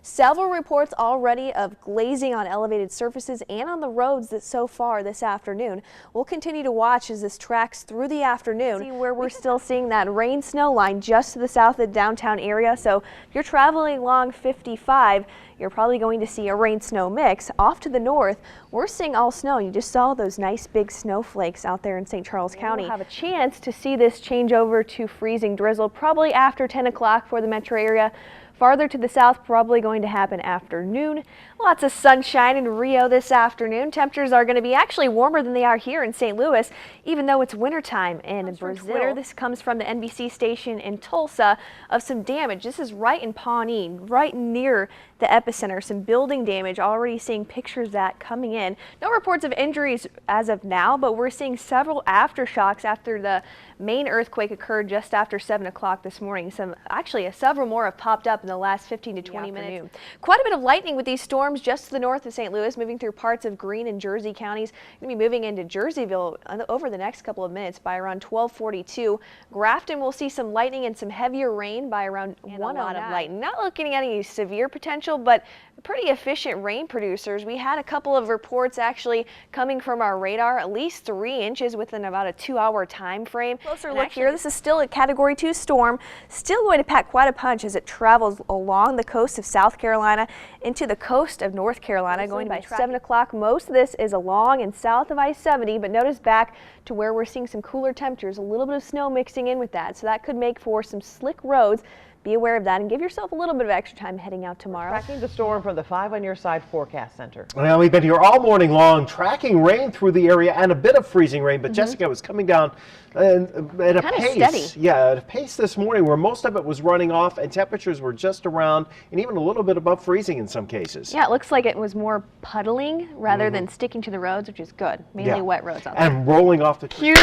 Several reports already of glazing on elevated surfaces and on the roads that so far this afternoon. We'll continue to watch as this tracks through the afternoon. See where we're still seeing that rain snow line just to the south of the downtown area. So if you're traveling along 55, you're probably going to see a rain snow mix. Off to the north, we're seeing all snow. You just saw those nice big snowflakes out there in St. Charles County. We'll have a chance to see this change over to freezing drizzle probably after 10 o'clock for the metro area. Farther to the south, probably going to happen afternoon. Lots of sunshine in Rio this afternoon. Temperatures are going to be actually warmer than they are here in St. Louis, even though it's wintertime in Brazil. This comes from the NBC station in Tulsa of some damage. This is right in Pawnee, right near the epicenter. Some building damage, already seeing pictures of that coming in. No reports of injuries as of now, but we're seeing several aftershocks after the main earthquake occurred just after 7 o'clock this morning. Several more have popped up in the last 15 to 20 minutes. Quite a bit of lightning with these storms just to the north of St. Louis, moving through parts of Greene and Jersey counties. Going to be moving into Jerseyville over the next couple of minutes by around 12:42. Grafton will see some lightning and some heavier rain by around 1:09. A lot of lightning. Not looking at any severe potential, but pretty efficient rain producers. We had a couple of reports actually coming from our radar, at least 3 inches within about a 2-hour time frame. Closer look here. This is still a Category 2 storm, still going to pack quite a punch as it travels along the coast of South Carolina into the coast of North Carolina. Going by 7 o'clock, most of this is along and south of I-70, but notice back to where we're seeing some cooler temperatures, a little bit of snow mixing in with that, so that could make for some slick roads. Be aware of that and give yourself a little bit of extra time heading out tomorrow. Tracking the storm from the 5 on Your Side Forecast Center. Well, we've been here all morning long tracking rain through the area and a bit of freezing rain, but Jessica was coming down at a pace. Steady. Yeah, at a pace this morning where most of it was running off and temperatures were just around and even a little bit above freezing in some cases. Yeah, it looks like it was more puddling rather than sticking to the roads, which is good. Mainly wet roads out there. And rolling off the Cue.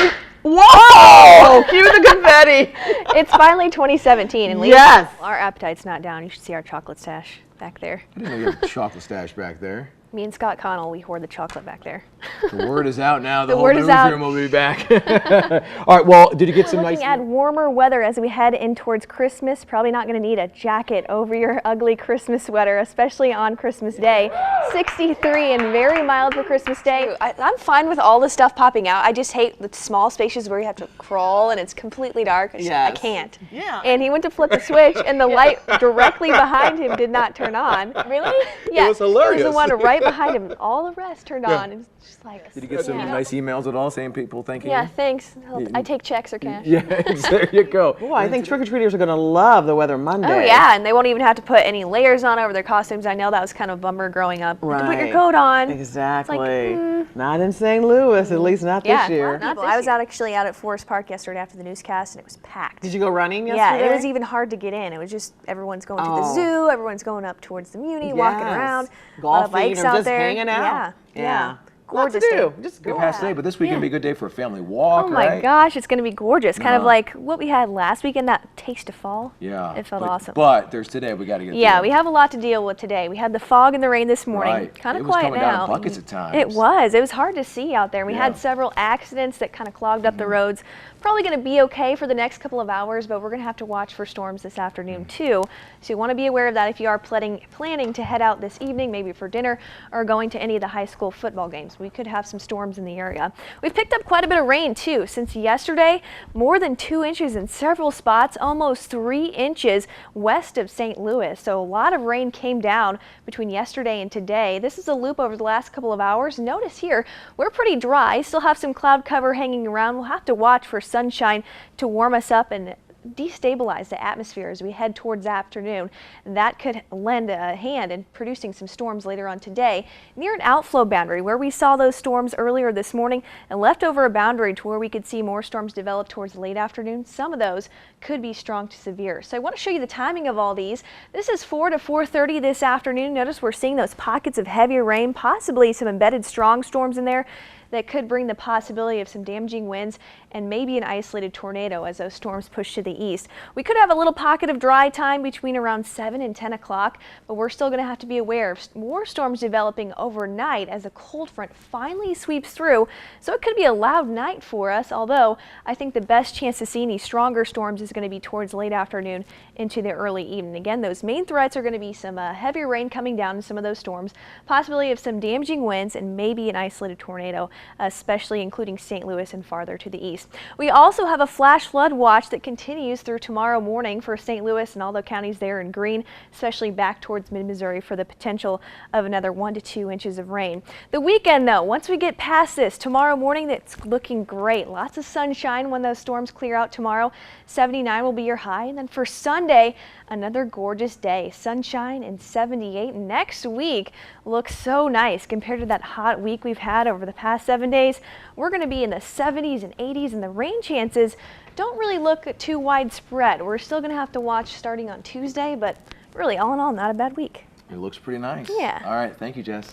Whoa! Cue the confetti. It's finally 2017, and yes, our appetite's not down. You should see our chocolate stash back there. I didn't know you had a chocolate stash back there. Me and Scott Connell, we hoard the chocolate back there. The word is out now. The whole word is out. newsroom will be back. All right, well, did you get some nice... Looking at warmer weather as we head in towards Christmas. Probably not going to need a jacket over your ugly Christmas sweater, especially on Christmas Day. 63 and very mild for Christmas Day. I'm fine with all the stuff popping out. I just hate the small spaces where you have to crawl and it's completely dark. I can't. Yeah. And he went to flip the switch and the light directly behind him did not turn on. Really? Yeah. It was hilarious. It was the one right behind him. All the rest turned on. It's just like. Did you get some nice emails at all saying people thanking Yeah, you? thanks. I take checks or cash. Yeah, there you go. Boy, I think trick-or-treaters are going to love the weather Monday. Oh yeah, and they won't even have to put any layers on over their costumes. I know that was kind of a bummer growing up. Right. To put your coat on. Exactly. Not in St. Louis, at least not this year. I was actually out at Forest Park yesterday after the newscast, and it was packed. Did you go running yesterday? Yeah, it was even hard to get in. It was just everyone's going to the zoo, everyone's going up towards the Muni, walking around. Golfing, bikes or out just there. hanging out. Yeah. Gorgeous day. Just Good go past day, but this weekend be a good day for a family walk, Oh my right? gosh, it's going to be gorgeous. Kind of like what we had last weekend, that taste of fall. Yeah. It felt awesome. But there's today, we got to get Yeah, we have a lot to deal with today. We had the fog and the rain this morning. Right. Kind of It was quiet coming now. down in buckets at times. It was. It was hard to see out there. We Yeah. had several accidents that kind of clogged up the roads. Probably going to be okay for the next couple of hours, but we're going to have to watch for storms this afternoon too. So you want to be aware of that if you are planning to head out this evening, maybe for dinner or going to any of the high school football games. We could have some storms in the area. We've picked up quite a bit of rain too since yesterday. More than 2 inches in several spots, almost 3 inches west of St. Louis. So a lot of rain came down between yesterday and today. This is a loop over the last couple of hours. Notice here, we're pretty dry. Still have some cloud cover hanging around. We'll have to watch for sunshine to warm us up and destabilize the atmosphere as we head towards afternoon. That could lend a hand in producing some storms later on today near an outflow boundary where we saw those storms earlier this morning and left over a boundary to where we could see more storms develop towards late afternoon. Some of those could be strong to severe. So I want to show you the timing of all these. This is 4 to 4:30 this afternoon. Notice we're seeing those pockets of heavier rain, possibly some embedded strong storms in there. that could bring the possibility of some damaging winds and maybe an isolated tornado as those storms push to the east. We could have a little pocket of dry time between around 7 and 10 o'clock, but we're still going to have to be aware of more storms developing overnight as a cold front finally sweeps through. So it could be a loud night for us, although I think the best chance to see any stronger storms is going to be towards late afternoon into the early evening. Again, those main threats are going to be some heavier rain coming down in some of those storms, possibility of some damaging winds, and maybe an isolated tornado, especially including St. Louis and farther to the east. We also have a flash flood watch that continues through tomorrow morning for St. Louis and all the counties there in green, especially back towards mid-Missouri for the potential of another 1 to 2 inches of rain. The weekend, though, once we get past this, tomorrow morning, it's looking great. Lots of sunshine when those storms clear out tomorrow. 79 will be your high. And then for Sunday, another gorgeous day. Sunshine and 78 next week looks so nice compared to that hot week we've had over the past 7 days. We're going to be in the 70s and 80s, and the rain chances don't really look too widespread. We're still going to have to watch starting on Tuesday, but really all in all, not a bad week. It looks pretty nice. Yeah. All right. Thank you, Jess.